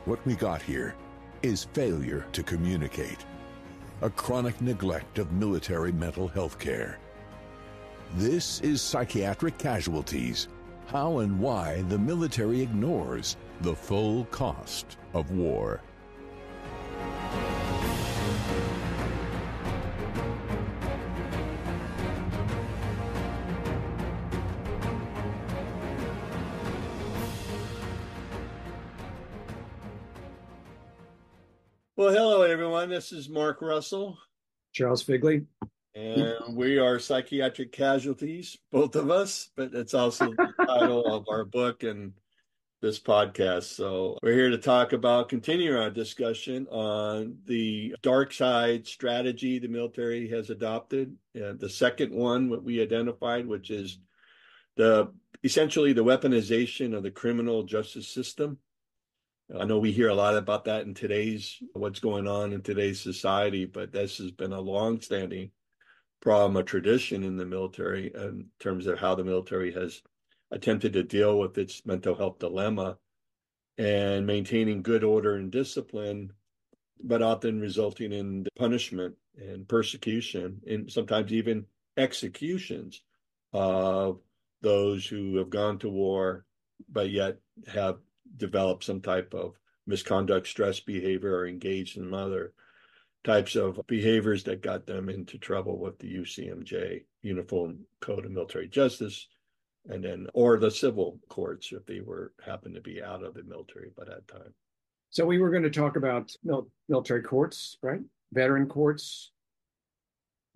What we got here is failure to communicate, a chronic neglect of military mental health care. This is Psychiatric Casualties, how and why the military ignores the full cost of war. Well, hello, everyone. This is Mark Russell. Charles Figley. And we are Psychiatric Casualties, both of us, but it's also the title of our book and this podcast. So we're here to talk about, continue our discussion on the dark side strategy the military has adopted. The second one, what we identified, which is essentially the weaponization of the criminal justice system. I know we hear a lot about that in what's going on in today's society, but this has been a longstanding problem, a tradition in the military in terms of how the military has attempted to deal with its mental health dilemma and maintaining good order and discipline, but often resulting in punishment and persecution and sometimes even executions of those who have gone to war, but yet have develop some type of misconduct, stress behavior, or engaged in other types of behaviors that got them into trouble with the UCMJ, Uniform Code of Military Justice, and then or the civil courts if they happened to be out of the military by that time. So we were going to talk about military courts, right? Veteran courts.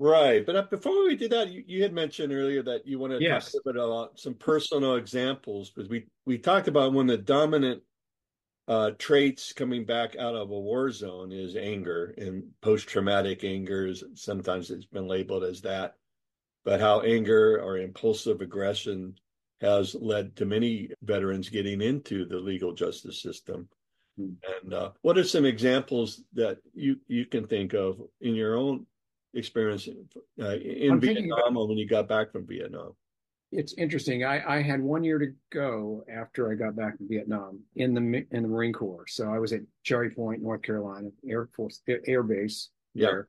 Right. But before we did that, you had mentioned earlier that you want to talk a bit about some personal examples, because we talked about one of the dominant traits coming back out of a war zone is anger, and post-traumatic anger. Sometimes it's been labeled as that, but how anger or impulsive aggression has led to many veterans getting into the legal justice system. And what are some examples that you can think of in your own experience in Vietnam or when you got back from Vietnam? It's interesting. I had 1 year to go after I got back from Vietnam in the Marine Corps. So I was at Cherry Point, North Carolina, Air Base there.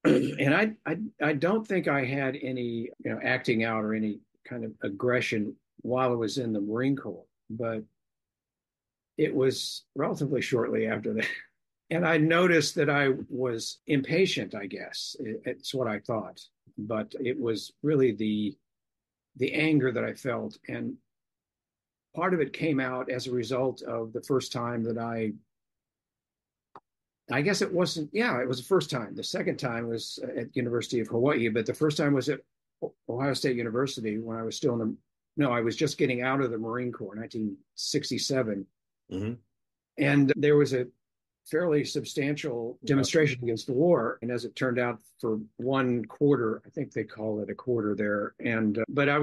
And I don't think I had any acting out or any kind of aggression while I was in the Marine Corps, but it was relatively shortly after that. And I noticed that I was impatient, I guess. It's what I thought. But it was really the anger that I felt. And part of it came out as a result of the first time that I guess it was the first time. The second time was at University of Hawaii, but the first time was at Ohio State University when I was still I was just getting out of the Marine Corps, 1967. Mm-hmm. And there was a fairly substantial demonstration against the war. And as it turned out, for 1 quarter, I think they call it a quarter there. And, but I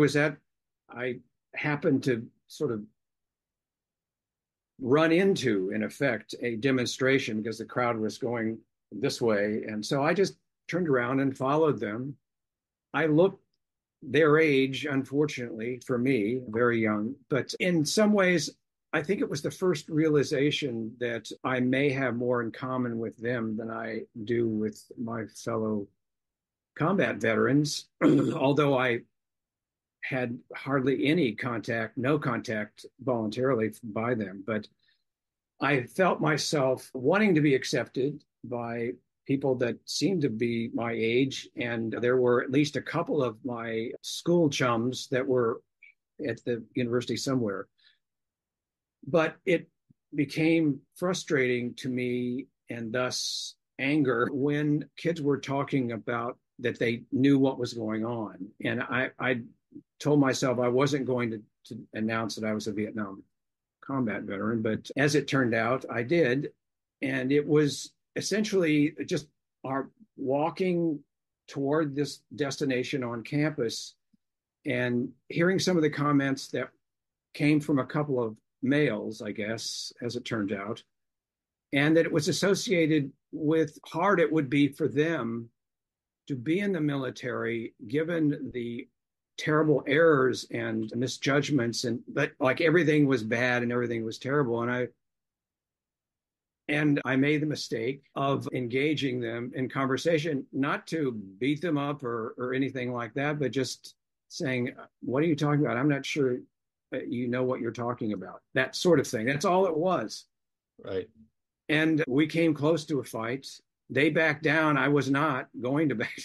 happened to sort of run into, in effect, a demonstration because the crowd was going this way. And so I just turned around and followed them. I looked their age, unfortunately, for me, very young, but in some ways, I think it was the first realization that I may have more in common with them than I do with my fellow combat veterans, although I had hardly any contact, no contact voluntarily by them. But I felt myself wanting to be accepted by people that seemed to be my age. And there were at least a couple of my school chums that were at the university somewhere. But it became frustrating to me, and thus anger, when kids were talking about that they knew what was going on. And I told myself I wasn't going to announce that I was a Vietnam combat veteran, but as it turned out, I did. And it was essentially just our walking toward this destination on campus and hearing some of the comments that came from a couple of males, I guess, as it turned out, and that it was associated with how hard it would be for them to be in the military, given the terrible errors and misjudgments, and that like everything was bad and everything was terrible. And And I made the mistake of engaging them in conversation, not to beat them up or anything like that, but just saying, what are you talking about? I'm not sure you know what you're talking about. That sort of thing. That's all it was. Right. And we came close to a fight. They backed down. I was not going to back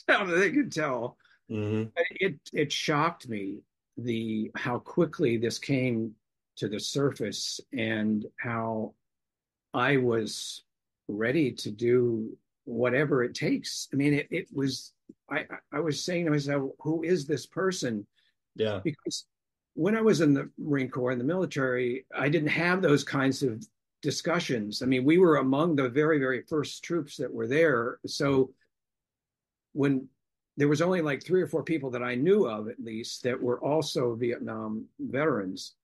down. They could tell. Mm-hmm. It shocked me how quickly this came to the surface and how I was ready to do whatever it takes. I mean, it was, I was saying to myself, who is this person? Yeah. Because when I was in the Marine Corps, in the military, I didn't have those kinds of discussions. I mean, we were among the very, very first troops that were there. So when there was only like 3 or 4 people that I knew of, at least, that were also Vietnam veterans.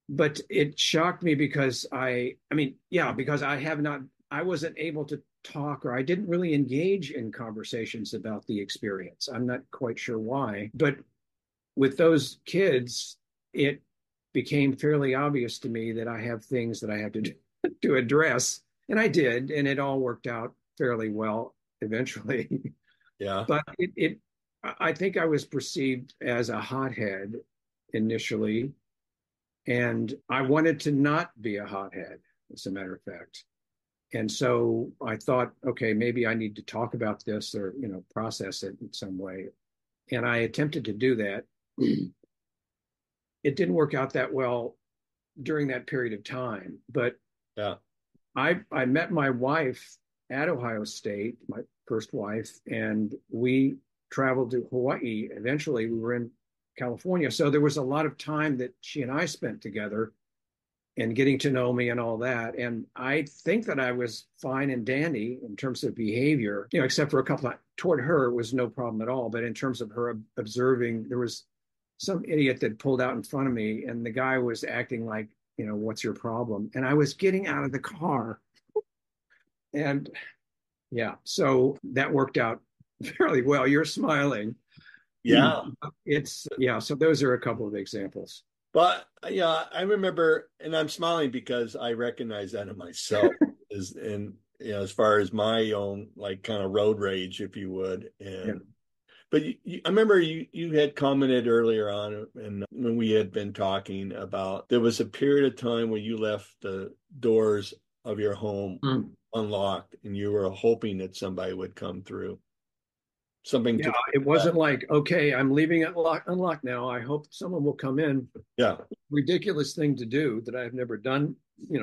But it shocked me because because I wasn't able to talk, or I didn't really engage in conversations about the experience. I'm not quite sure why, but with those kids, it became fairly obvious to me that I have things that I have to address, and I did, and it all worked out fairly well eventually. Yeah. But I think I was perceived as a hothead initially, and I wanted to not be a hothead, as a matter of fact. And so I thought, okay, maybe I need to talk about this or, process it in some way. And I attempted to do that. It didn't work out that well during that period of time, but Yeah. I met my wife at Ohio State, my first wife, and we traveled to Hawaii. Eventually, we were in California. So there was a lot of time that she and I spent together and getting to know me and all that. And I think that I was fine and dandy in terms of behavior, except for a couple of, toward her, it was no problem at all. But in terms of her observing, there was some idiot that pulled out in front of me, and the guy was acting like, what's your problem? And I was getting out of the car. And yeah, so that worked out fairly well. You're smiling. Yeah. So those are a couple of examples. But yeah, I remember, and I'm smiling because I recognize that in myself, as far as my own like kind of road rage, if you would. And but I remember you had commented earlier on, and when we had been talking about, there was a period of time when you left the doors of your home unlocked, and you were hoping that somebody would come through. It wasn't like, okay, I'm leaving it unlocked now. I hope someone will come in. Yeah. Ridiculous thing to do that I've never done,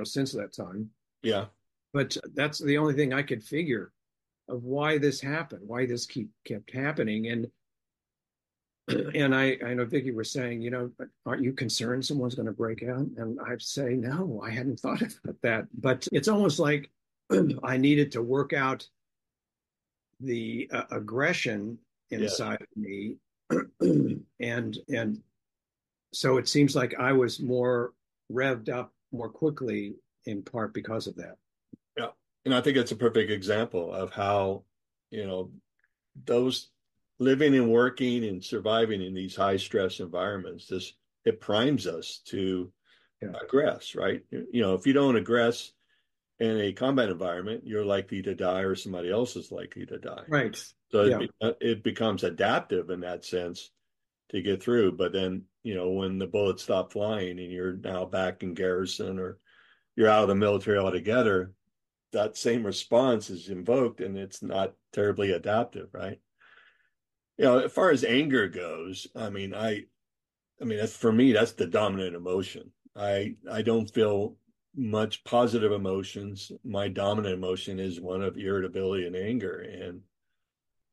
since that time. Yeah. But that's the only thing I could figure of why this happened, why this kept happening. And I know Vicki was saying, aren't you concerned someone's going to break out? And I'd say, no, I hadn't thought about that. But it's almost like I needed to work out the aggression inside of me, and so it seems like I was more revved up more quickly, in part because of that. Yeah, and I think it's a perfect example of how those living and working and surviving in these high stress environments, it primes us to aggress, right? If you don't aggress in a combat environment, you're likely to die, or somebody else is likely to die. Right. So it becomes adaptive in that sense to get through. But then, when the bullets stop flying and you're now back in garrison, or you're out of the military altogether, that same response is invoked, and it's not terribly adaptive, right? As far as anger goes, I mean, that's, for me, that's the dominant emotion. I don't feel much positive emotions. My dominant emotion is one of irritability and anger. And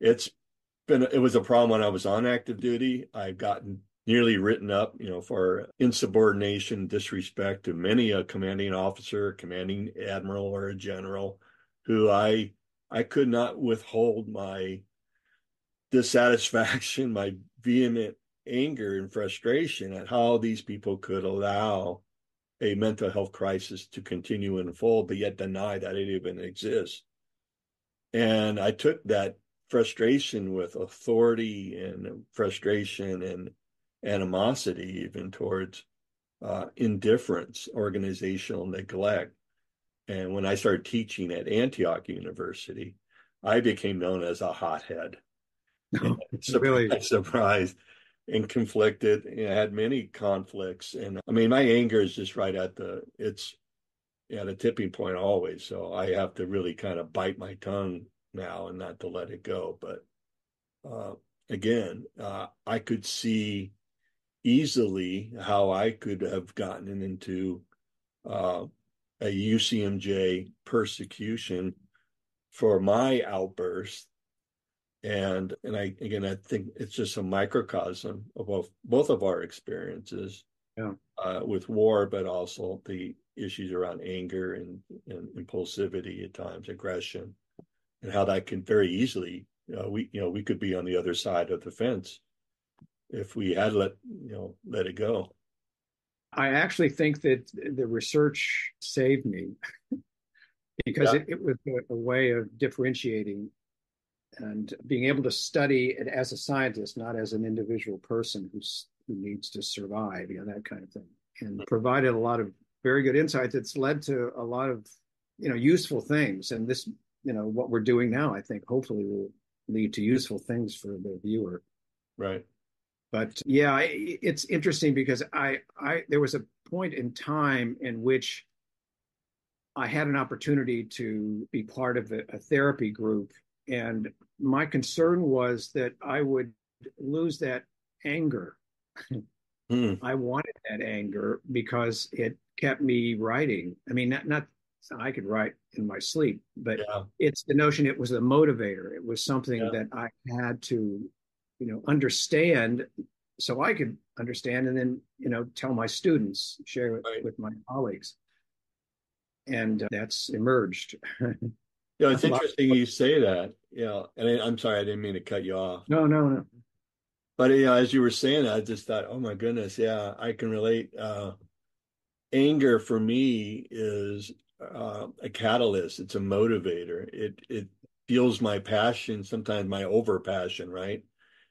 it was a problem when I was on active duty. I've gotten nearly written up, for insubordination, disrespect to many a commanding officer, commanding admiral, or a general, who I could not withhold my dissatisfaction, my vehement anger and frustration at how these people could allow a mental health crisis to continue and unfold, but yet deny that it even exists. And I took that frustration with authority and frustration and animosity, even towards indifference, organizational neglect, And when I started teaching at Antioch University, I became known as a hothead. And Really? surprised and conflicted. And I had many conflicts. And I mean, my anger is just it's at a tipping point always. So I have to really kind of bite my tongue now and not to let it go. But again, I could see easily how I could have gotten into a UCMJ persecution for my outburst. And I think it's just a microcosm of both of our experiences with war, but also the issues around anger and impulsivity at times, aggression, and how that can very easily we could be on the other side of the fence if we had let it go. I actually think that the research saved me because it was a way of differentiating and being able to study it as a scientist, not as an individual person who needs to survive, that kind of thing, and provided a lot of very good insight that's led to a lot of, useful things. And this, what we're doing now, I think hopefully will lead to useful things for the viewer. Right. But yeah, it's interesting because there was a point in time in which I had an opportunity to be part of a therapy group. And my concern was that I would lose that anger. I wanted that anger because it kept me writing. I mean, not I could write in my sleep, but it's the notion it was a motivator. It was something that I had to, understand so I could understand and then, tell my students, share it with my colleagues. And that's emerged. It's interesting you say that. And I'm sorry, I didn't mean to cut you off. No. But as you were saying that, I just thought, oh my goodness, I can relate. Anger for me is a catalyst. It's a motivator. It fuels my passion, sometimes my over passion, right?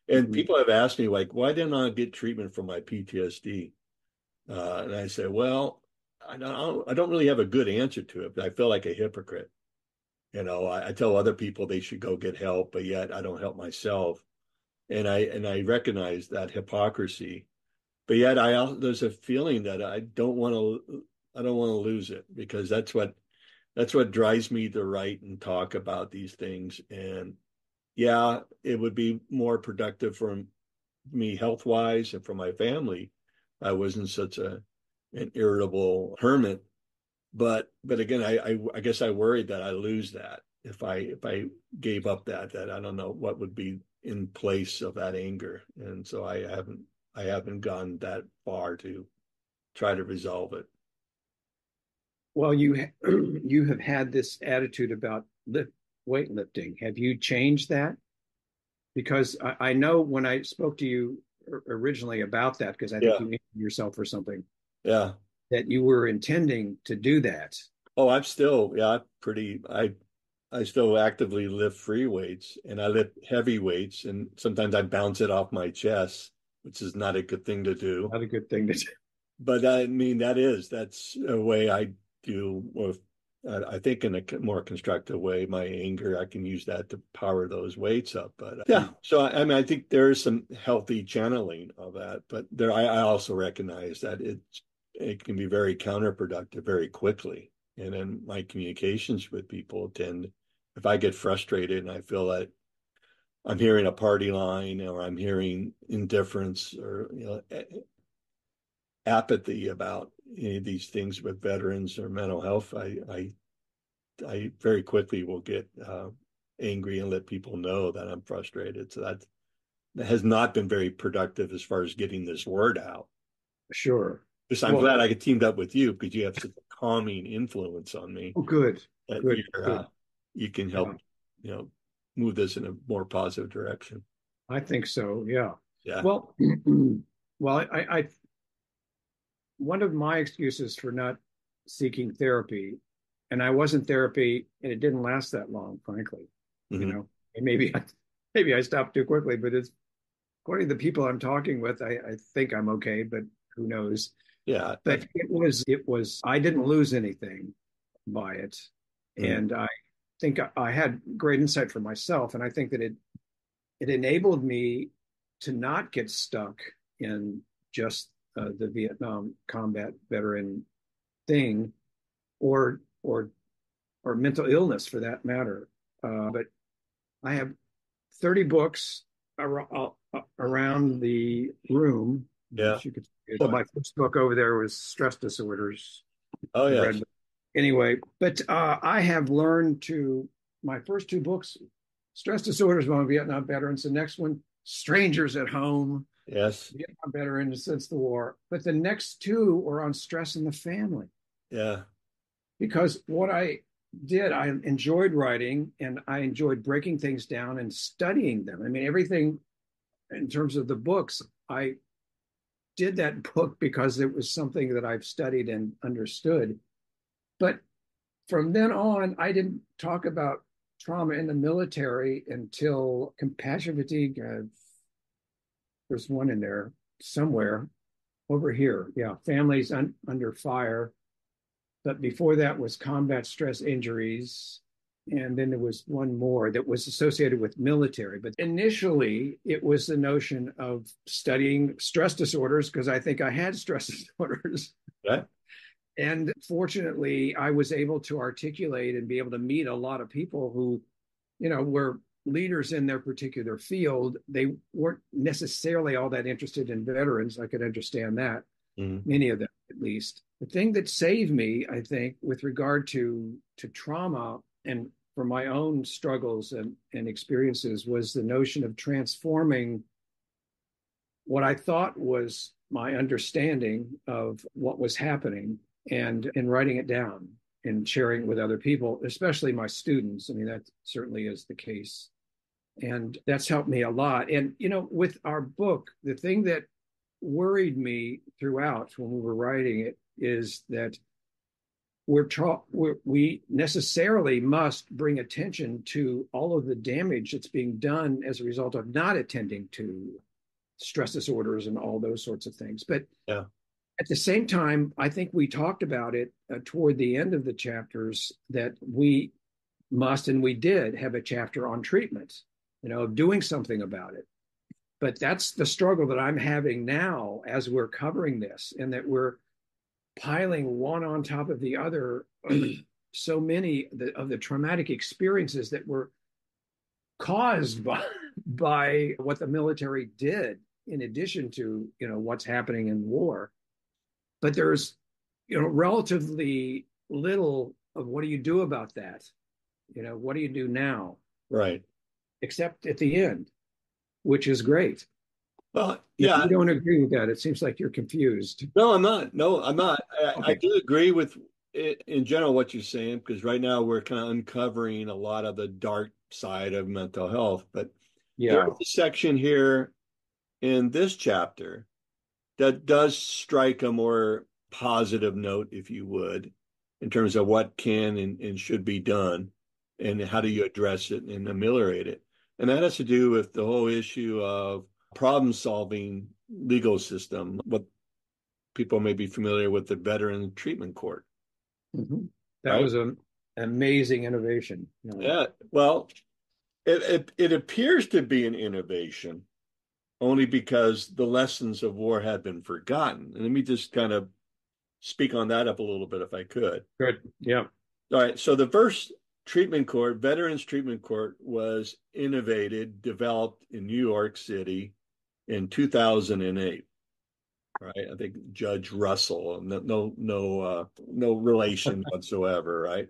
And people have asked me, like, why didn't I get treatment for my PTSD? And I say, well, I don't really have a good answer to it, but I feel like a hypocrite. I tell other people they should go get help, but yet I don't help myself. And I recognize that hypocrisy, but yet there's a feeling that I don't want to lose it, because that's what drives me to write and talk about these things. And it would be more productive for me health wise and for my family. I wasn't such an irritable hermit. But again, I guess I worried that I lose that if I gave up that I don't know what would be in place of that anger. And so I haven't gone that far to try to resolve it. Well, you have had this attitude about weightlifting. Have you changed that? Because I know when I spoke to you originally about that, because I think you named yourself or something. Yeah. That you were intending to do that. Oh, I'm still, I still actively lift free weights, and I lift heavy weights, and sometimes I bounce it off my chest, which is not a good thing to do. Not a good thing to do. But I mean, that's a way I do with, I think in a more constructive way, my anger, I can use that to power those weights up. But so I mean, I think there is some healthy channeling of that, but I also recognize that it can be very counterproductive very quickly. And then my communications with people if I get frustrated and I feel that I'm hearing a party line, or I'm hearing indifference or apathy about these things with veterans or mental health, I very quickly will get angry and let people know that I'm frustrated. So that has not been very productive as far as getting this word out. Sure. Because I'm glad I teamed up with you, because you have such a calming influence on me. Oh, good. Good. You can help, move this in a more positive direction. I think so. Yeah. Yeah. Well, I one of my excuses for not seeking therapy, and I was in therapy, and it didn't last that long, frankly. And maybe I stopped too quickly, but it's according to the people I'm talking with, I think I'm okay, but who knows? Yeah. But it was, I didn't lose anything. by it. Mm. And I think I had great insight for myself. And I think that it enabled me to not get stuck in just the Vietnam combat veteran thing or mental illness for that matter. But I have 30 books around the room. Yeah. You could, so my first book over there was stress disorders. Oh, yes. Anyway, but I have learned to, my first two books, stress disorders among Vietnam veterans. The next one, strangers at home. Yes. Vietnam veterans since the war. But the next two were on stress in the family. Yeah. Because what I did, I enjoyed writing and I enjoyed breaking things down and studying them. I mean, everything in terms of the books, I did that book because it was something that I've studied and understood. But from then on, I didn't talk about trauma in the military until compassion fatigue. There's one in there somewhere over here. Yeah, families under fire. But before that was combat stress injuries. And then there was one more that was associated with military. But initially, it was the notion of studying stress disorders because I think I had stress disorders. Yeah. And fortunately, I was able to articulate and be able to meet a lot of people who, were leaders in their particular field. They weren't necessarily all that interested in veterans. I could understand that, many of them at least. The thing that saved me, I think, with regard to trauma and for my own struggles and experiences was the notion of transforming what I thought was my understanding of what was happening and writing it down and sharing it with other people, especially my students. I mean, that certainly is the case. And that's helped me a lot. And, with our book, the thing that worried me throughout when we were writing it is that we necessarily must bring attention to all of the damage that's being done as a result of not attending to stress disorders and all those sorts of things. But yeah. At the same time, I think we talked about it toward the end of the chapters that we must, and we did have a chapter on treatment, of doing something about it. But that's the struggle that I'm having now as we're covering this, and that we're piling one on top of the other so many of the traumatic experiences that were caused by what the military did, in addition to what's happening in war. But there's relatively little of what do you do about that? What do you do now? Right. Except at the end, which is great. Well, yeah. You don't agree with that. It seems like you're confused. No, I'm not. Okay. I do agree with it in general what you're saying, because right now we're kind of uncovering a lot of the dark side of mental health. But there's a section here in this chapter that does strike a more positive note, if you would, in terms of what can and should be done and how do you address it and ameliorate it. And that has to do with the whole issue of problem-solving legal system, what people may be familiar with the Veteran Treatment Court. Mm-hmm. That was an amazing innovation. Yeah, well, it appears to be an innovation only because the lessons of war had been forgotten. And let me just kind of speak on that up a little bit if I could. Good, yeah. All right, so the first treatment court, Veterans Treatment Court, was developed in New York City in 2008. Right, I think Judge Russell, no relation whatsoever, right?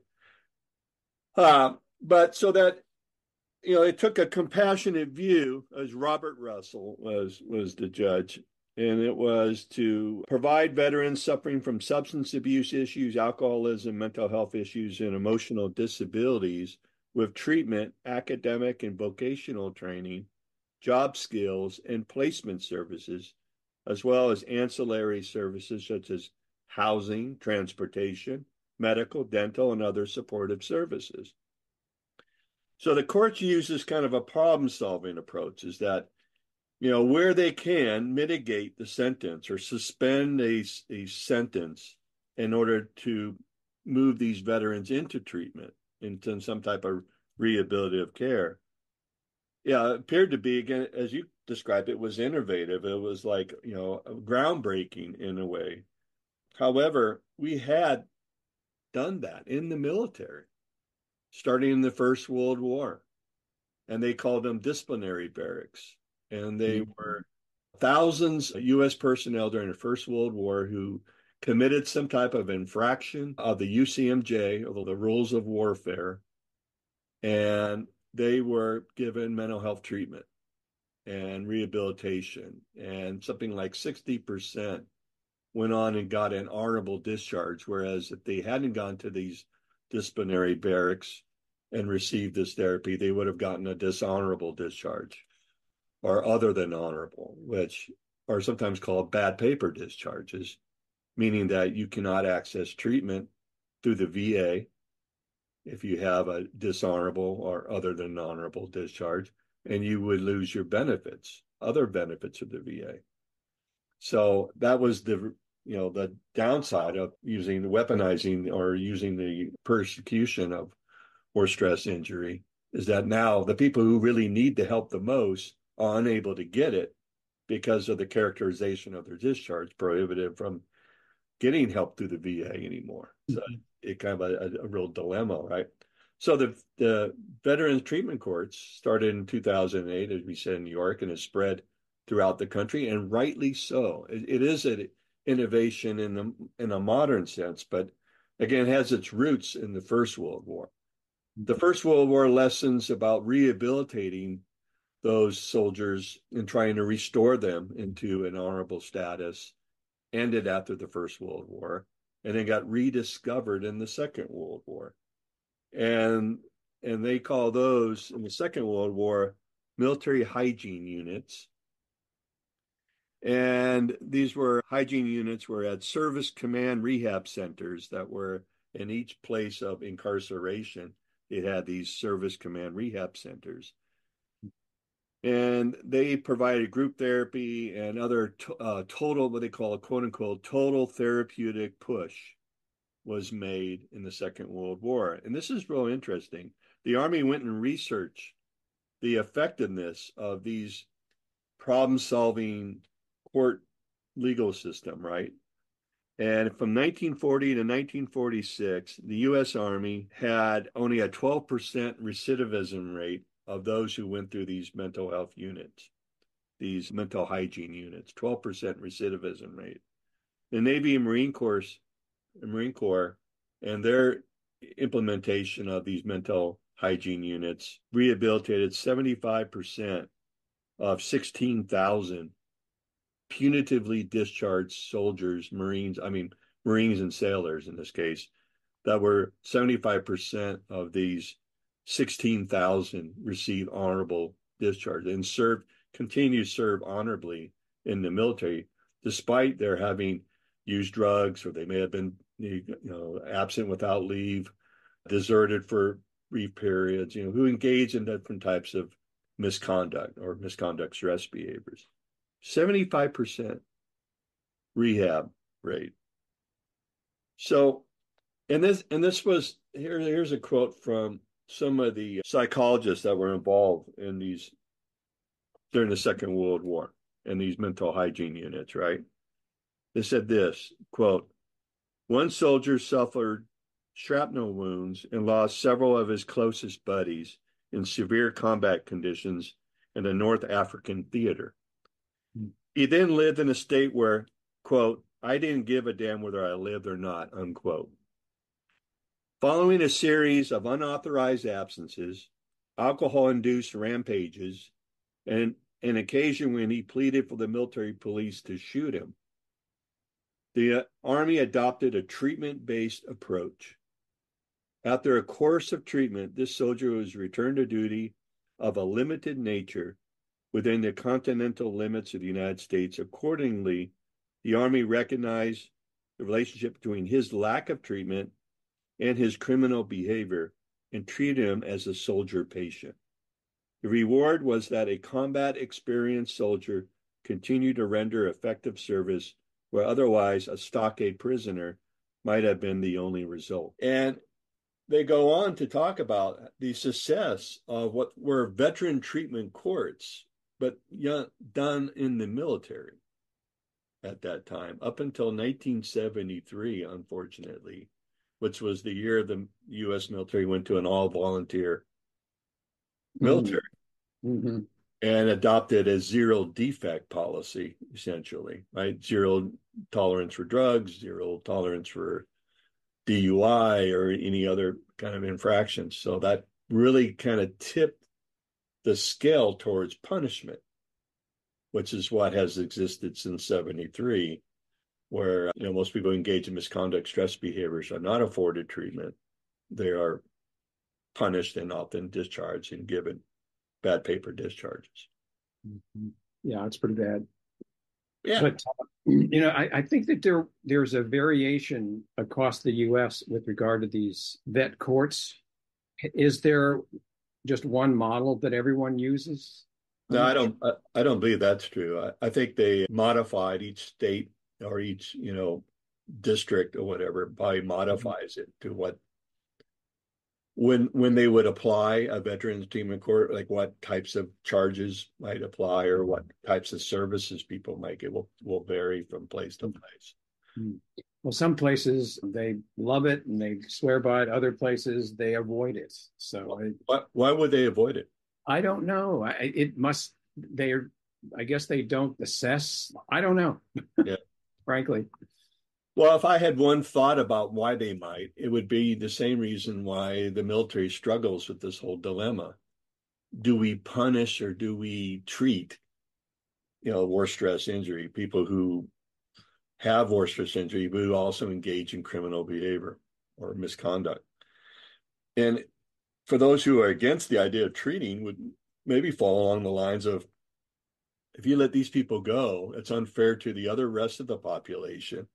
But so that it took a compassionate view, as Robert Russell was the judge, and it was to provide veterans suffering from substance abuse issues, alcoholism, mental health issues, and emotional disabilities with treatment, academic and vocational training, job skills, and placement services, as well as ancillary services such as housing, transportation, medical, dental, and other supportive services. So the courts use this kind of a problem-solving approach, is that, where they can mitigate the sentence or suspend a sentence in order to move these veterans into treatment, into some type of rehabilitative care. Yeah, it appeared to be, again, as you described, it was innovative. It was like, groundbreaking in a way. However, we had done that in the military, starting in the First World War, and they called them disciplinary barracks. And they were thousands of U.S. personnel during the First World War who committed some type of infraction of the UCMJ, or the rules of warfare, and they were given mental health treatment and rehabilitation, and something like 60% went on and got an honorable discharge, whereas if they hadn't gone to these disciplinary barracks and received this therapy, they would have gotten a dishonorable discharge, or other than honorable, which are sometimes called bad paper discharges, meaning that you cannot access treatment through the VA if you have a dishonorable or other than honorable discharge, and you would lose your benefits, other benefits of the VA. So that was the downside of weaponizing or using the persecution of or stress injury, is that now the people who really need the help the most are unable to get it because of the characterization of their discharge prohibited from getting help through the VA anymore. So it kind of a real dilemma, right? So the Veterans Treatment Courts started in 2008, as we said, in New York, and has spread throughout the country, and rightly so. It is an innovation in a modern sense, but again, it has its roots in the First World War. The First World War lessons about rehabilitating those soldiers and trying to restore them into an honorable status ended after the First World War, and then got rediscovered in the Second World War. And they call those, in the Second World War, military hygiene units. And these were hygiene units were at service command rehab centers that were in each place of incarceration. It had these service command rehab centers. And they provided group therapy and other total, what they call a quote unquote, total therapeutic push was made in the Second World War. And this is real interesting. The Army went and researched the effectiveness of these problem-solving court legal system, right? And from 1940 to 1946, the U.S. Army had only a 12% recidivism rate of those who went through these mental health units, these mental hygiene units, 12% recidivism rate. The Navy and Marine Corps and their implementation of these mental hygiene units rehabilitated 75% of 16,000 punitively discharged soldiers, Marines and sailors in this case, that were 75% of these 16,000 received honorable discharge and continue to serve honorably in the military, despite their having used drugs, or they may have been absent without leave, deserted for brief periods, who engage in different types of misconduct or misconduct stress behaviors. 75% rehab rate. So, and this was, here's a quote from some of the psychologists that were involved in these during the Second World War in these mental hygiene units, right? They said this, quote, one soldier suffered shrapnel wounds and lost several of his closest buddies in severe combat conditions in the North African theater. He then lived in a state where, quote, I didn't give a damn whether I lived or not, unquote. Following a series of unauthorized absences, alcohol-induced rampages, and an occasion when he pleaded for the military police to shoot him, the Army adopted a treatment-based approach. After a course of treatment, this soldier was returned to duty of a limited nature within the continental limits of the United States. Accordingly, the Army recognized the relationship between his lack of treatment and his criminal behavior and treated him as a soldier patient. The reward was that a combat experienced soldier continued to render effective service where otherwise a stockade prisoner might have been the only result. And they go on to talk about the success of what were veteran treatment courts, but done in the military at that time, up until 1973, unfortunately, which was the year the U.S. military went to an all-volunteer military mm-hmm. and adopted a zero defect policy, essentially, right? Zero tolerance for drugs, zero tolerance for DUI or any other kind of infractions. So that really kind of tipped the scale towards punishment, which is what has existed since 73, where most people engaged in misconduct, stress behaviors are not afforded treatment. They are punished and often discharged and given bad paper discharges. Mm-hmm. Yeah, it's pretty bad. Yeah. But, I think that there's a variation across the U.S. with regard to these vet courts. Is there just one model that everyone uses? No, I don't believe that's true. I think they modified each state or each, district or whatever, probably modifies it to what when they would apply a veterans treatment court, like what types of charges might apply or what types of services people might get will vary from place to place. Well, some places they love it and they swear by it. Other places they avoid it. So why would they avoid it? I don't know. I guess they don't assess. I don't know. Yeah. Frankly. Well, if I had one thought about why they might, it would be the same reason why the military struggles with this whole dilemma. Do we punish or do we treat, war stress injury, people who have war stress injury, but who also engage in criminal behavior or misconduct? And for those who are against the idea of treating would maybe fall along the lines of, if you let these people go, it's unfair to the other rest of the population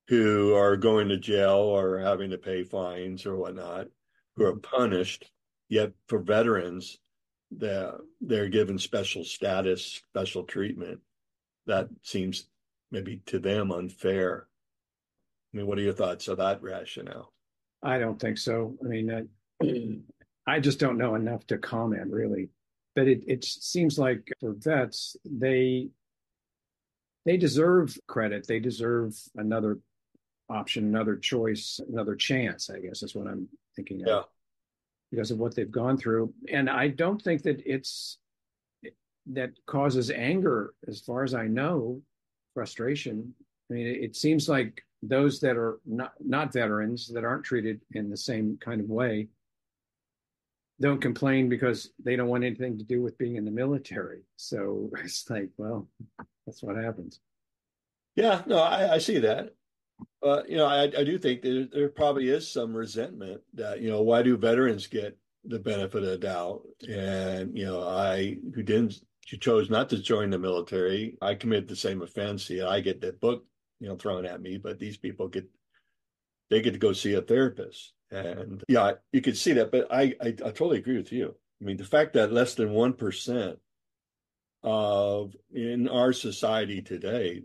who are going to jail or having to pay fines or whatnot, who are punished. Yet for veterans, they're given special status, special treatment. That seems maybe to them unfair. I mean, what are your thoughts of that rationale? I don't think so. I mean, I just don't know enough to comment, really. But it seems like for vets, they deserve credit. They deserve another option, another choice, another chance, I guess is what I'm thinking of. Because of what they've gone through. And I don't think that that causes anger, as far as I know, frustration. I mean, it seems like those that are not veterans, that aren't treated in the same kind of way, don't complain because they don't want anything to do with being in the military. So it's like, well, that's what happens. Yeah, no, I see that. I do think there probably is some resentment that, why do veterans get the benefit of the doubt? And, who chose not to join the military, I committed the same offense. Yeah, I get that book, thrown at me, but these people get to go see a therapist. And yeah, you could see that, but I totally agree with you. I mean, the fact that less than 1% in our society today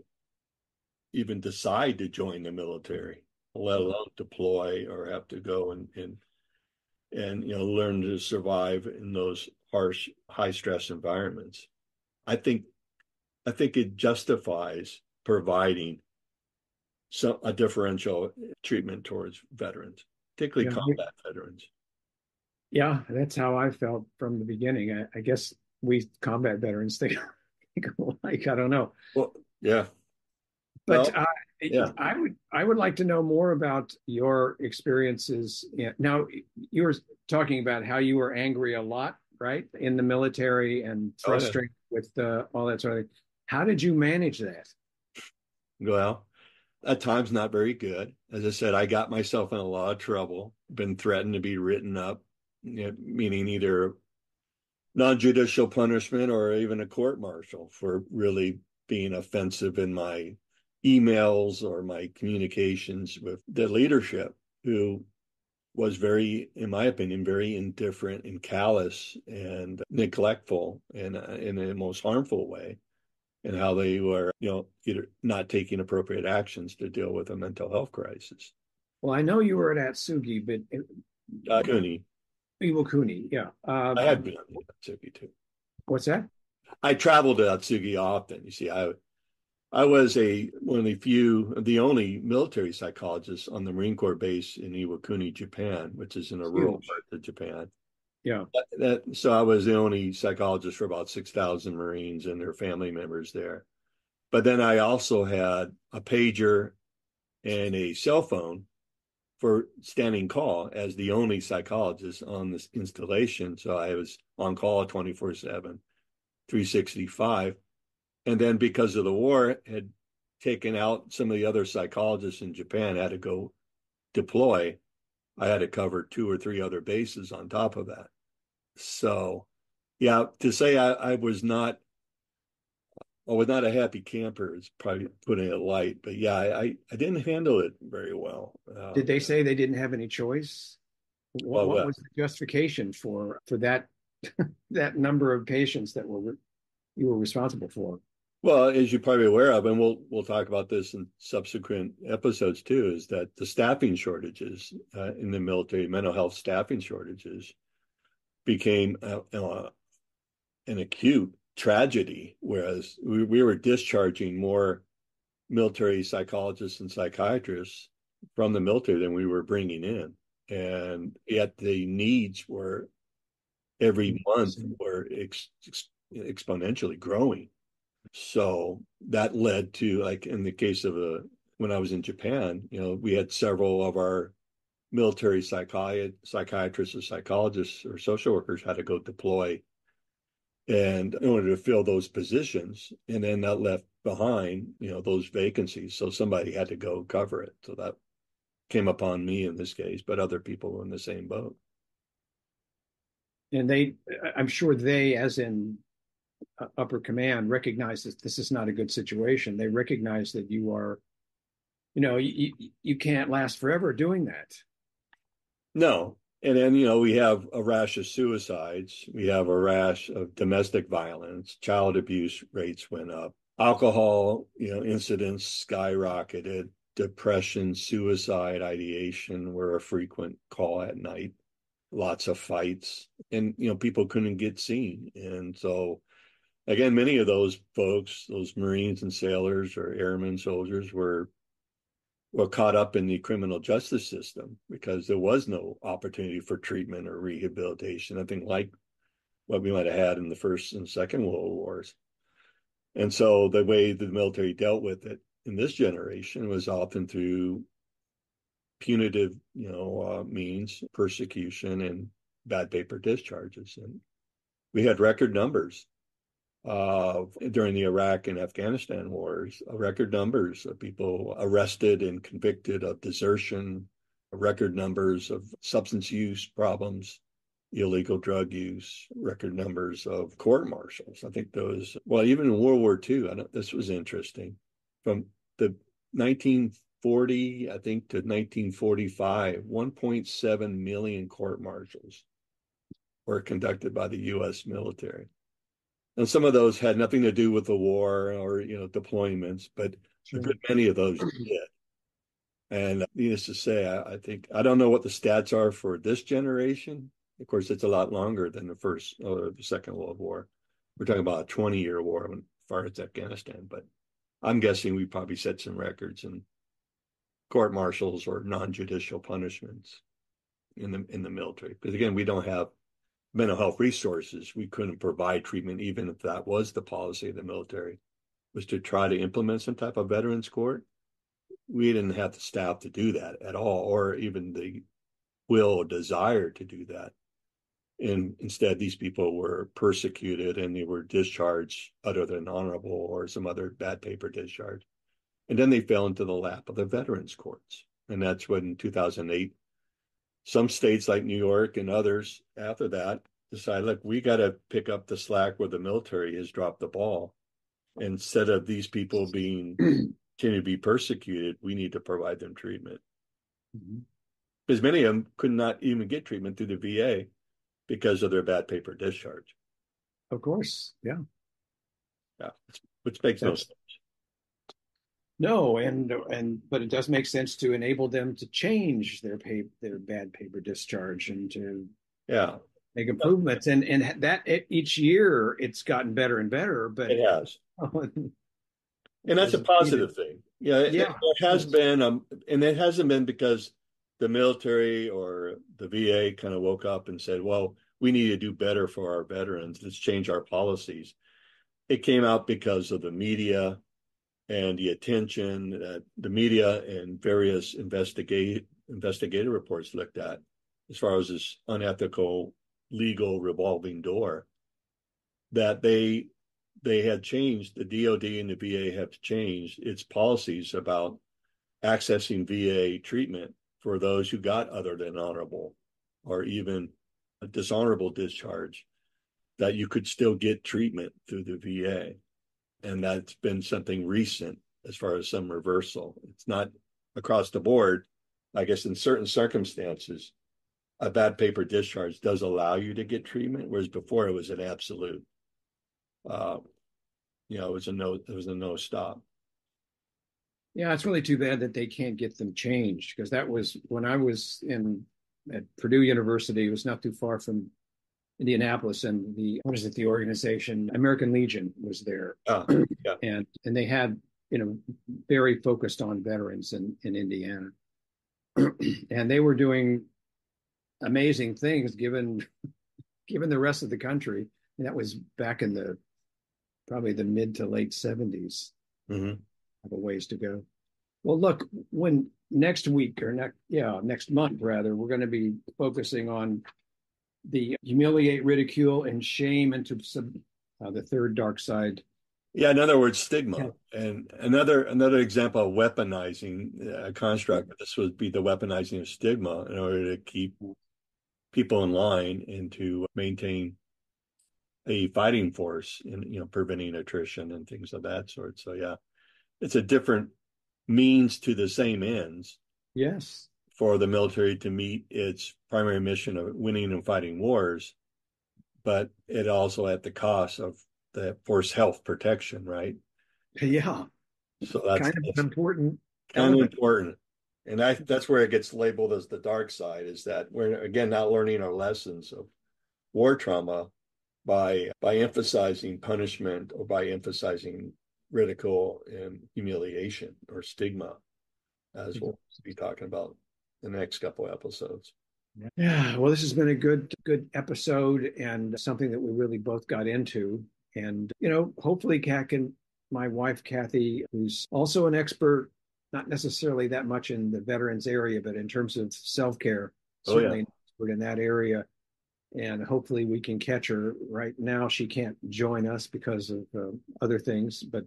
even decide to join the military, let alone deploy or have to go and learn to survive in those harsh, high stress environments. I think it justifies providing a differential treatment towards veterans, particularly combat veterans. Yeah, that's how I felt from the beginning. I guess we combat veterans think alike. I don't know. Well, yeah. But I would like to know more about your experiences. Now, you were talking about how you were angry a lot, right, in the military and frustrated with all that sort of thing. How did you manage that? Well, at times not very good. As I said, I got myself in a lot of trouble, been threatened to be written up, meaning either non-judicial punishment or even a court-martial for really being offensive in my emails or my communications with the leadership, who was very, in my opinion, very indifferent and callous and neglectful in a most harmful way, and how they were, either not taking appropriate actions to deal with a mental health crisis. Well, I know you were at Atsugi, but Cooney. Iwakuni, yeah. I had been on the Atsugi too. What's that? I traveled to Atsugi often. You see, I was one of the only military psychologists on the Marine Corps base in Iwakuni, Japan, which is in a rural part of Japan. Yeah. So I was the only psychologist for about 6,000 Marines and their family members there. But then I also had a pager and a cell phone for standing call as the only psychologist on this installation. So I was on call 24/7, 365. And then because of the war, had taken out some of the other psychologists in Japan, had to go deploy. I had to cover 2 or 3 other bases on top of that. So, yeah, to say I was not a happy camper is probably putting it light. But yeah, I didn't handle it very well. Did they say they didn't have any choice? What Well, was the justification for that that number of patients that you were responsible for? well, as you're probably aware of, and we'll talk about this in subsequent episodes too, is that the staffing shortages in the military, mental health staffing shortages, became an acute tragedy, whereas we were discharging more military psychologists and psychiatrists from the military than we were bringing in. And yet the needs were every month were exponentially growing. So that led to, like in the case of when I was in Japan, we had several of our military psychiatrists or psychologists or social workers had to go deploy and in order to fill those positions, and then that left behind those vacancies, so somebody had to go cover it. So that came upon me in this case, but other people were in the same boat. And I'm sure they, as in upper command, recognize that this is not a good situation. They recognize that you are, you can't last forever doing that. No. And then, we have a rash of suicides. We have a rash of domestic violence. Child abuse rates went up. Alcohol, incidents skyrocketed. Depression, suicide, ideation were a frequent call at night. Lots of fights. And, people couldn't get seen. And so, again, many of those folks, those Marines and sailors or airmen, soldiers, were caught up in the criminal justice system because there was no opportunity for treatment or rehabilitation, nothing like what we might have had in the First and Second World Wars. And so the way the military dealt with it in this generation was often through punitive, means, persecution, and bad paper discharges. And we had record numbers during the Iraq and Afghanistan wars, record numbers of people arrested and convicted of desertion, record numbers of substance use problems, illegal drug use, record numbers of court martials. I think even in World War II, this was interesting. From the 1940, I think, to 1945, 1.7 million court martials were conducted by the U.S. military. And some of those had nothing to do with the war or, deployments, but a good many of those did. And needless to say, I don't know what the stats are for this generation. Of course, it's a lot longer than the First or the Second World War. We're talking about a 20-year war as far as Afghanistan, but I'm guessing we probably set some records in court martials or non-judicial punishments in the military. Because again, we don't have mental health resources. We couldn't provide treatment, even if that was the policy of the military, was to try to implement some type of veterans court. We didn't have the staff to do that at all, or even the will or desire to do that. And instead, these people were persecuted and they were discharged other than honorable or some other bad paper discharge. And then they fell into the lap of the veterans courts. And that's when in 2008, some states like New York and others after that decided, look, we got to pick up the slack where the military has dropped the ball. Instead of these people being continue to be persecuted, we need to provide them treatment. Mm-hmm. Because many of them could not even get treatment through the VA because of their bad paper discharge. Of course, yeah. Yeah, which makes no sense. No, but it does make sense to enable them to change their bad paper discharge and to Yeah, make improvements. And that each year it's gotten better and better, but it has. And that's a as needed. positive thing. Yeah, Yeah, it has been, and it hasn't been because the military or the VA kind of woke up and said, well, we need to do better for our veterans. Let's change our policies. It came out because of the media and the attention that the media and various investigative reports looked at as far as this unethical legal revolving door, that they had changed, the DOD and the VA have changed its policies about accessing VA treatment for those who got other than honorable or even a dishonorable discharge, that you could still get treatment through the VA. And that's been something recent as far as some reversal. It's not across the board. I guess in certain circumstances, a bad paper discharge does allow you to get treatment, whereas before it was an absolute. It was a no stop. yeah, it's really too bad that they can't get them changed because that was when I was at Purdue University. It was not too far from Indianapolis, and the organization American Legion was there, Yeah. and they had very focused on veterans in Indiana, and they were doing amazing things given the rest of the country. And that was back in probably the mid to late 70s. Mm-hmm. Have a ways to go. Well, look, when next week or next month rather, we're going to be focusing on the humiliate, ridicule, and shame into the third dark side. Yeah, in other words, stigma. Yeah. And another example of weaponizing a construct. This would be the weaponizing of stigma in order to keep people in line and to maintain a fighting force in preventing attrition and things of that sort. So yeah, it's a different means to the same ends. Yes. For the military to meet its primary mission of winning and fighting wars, but it also at the cost of the force health protection, right? Yeah. So that's Kind of an important kind of element. important. And that's where it gets labeled as the dark side, is that we're again not learning our lessons of war trauma by emphasizing punishment or by emphasizing ridicule and humiliation or stigma, as we'll be talking about in the next couple of episodes. Yeah, well, this has been a good episode and something that we really both got into. And hopefully, my wife Kathy, who's also an expert, not necessarily that much in the veterans area, but in terms of self-care, certainly an expert in that area. And hopefully we can catch her. Right now, she can't join us because of other things, but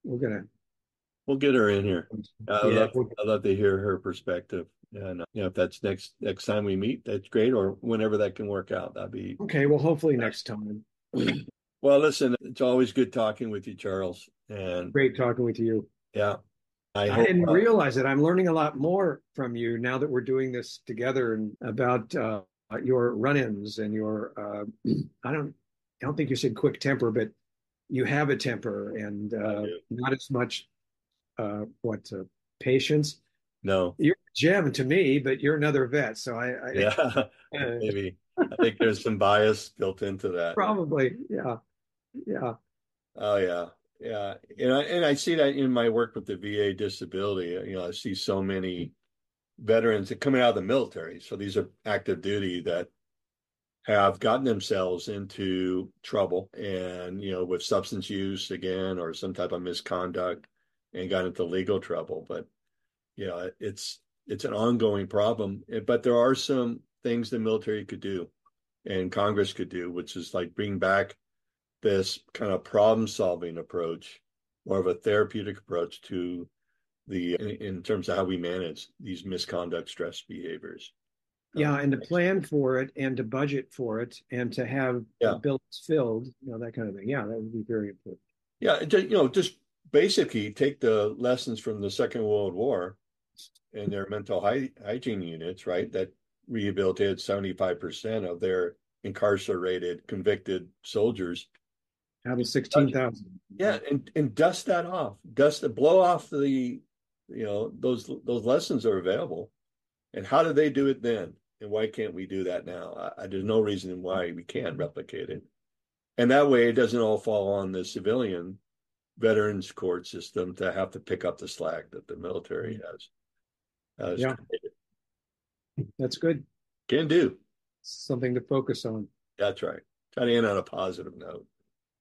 we'll get her in here. I'd love to hear her perspective. And if that's next time we meet, that's great. Or whenever that can work out, that'd be okay. Well, hopefully next time. Well, listen, it's always good talking with you, Charles. And great talking with you. Yeah. I didn't realize it. I'm learning a lot more from you now that we're doing this together and about your run-ins and your I don't think you said quick temper, but you have a temper and not as much patience. No, you're a gem to me, but you're another vet, so yeah, maybe I think there's some bias built into that. Probably, yeah. Oh yeah. And I see that in my work with the VA disability. I see so many veterans that coming out of the military. So these are active duty that have gotten themselves into trouble and, with substance use again, or some type of misconduct and got into legal trouble. But, it's an ongoing problem. But there are some things the military could do and Congress could do, which is like bring back this kind of problem-solving approach, more of a therapeutic approach to in terms of how we manage these misconduct stress behaviors. Yeah, and to plan for it and to budget for it and to have bills filled, that kind of thing. Yeah, that would be very important. Yeah, just basically take the lessons from the Second World War and their mental hygiene units, right, that rehabilitated 75% of their incarcerated, convicted soldiers, out of 16,000. Yeah, and dust that off. Blow off the, those lessons are available. And how do they do it then? And why can't we do that now? There's no reason why we can't replicate it. And that way it doesn't all fall on the civilian veterans court system to have to pick up the slack that the military has Yeah. created. That's good. Can do. Something to focus on. That's right. Try to end on a positive note.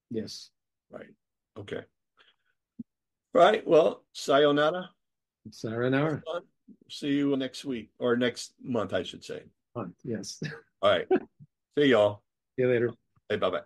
Yes. Right. Okay. Right. Well, sayonara. Sayonara. See you next week or next month, I should say. Yes. All right. See y'all. See you later. Hey, bye-bye.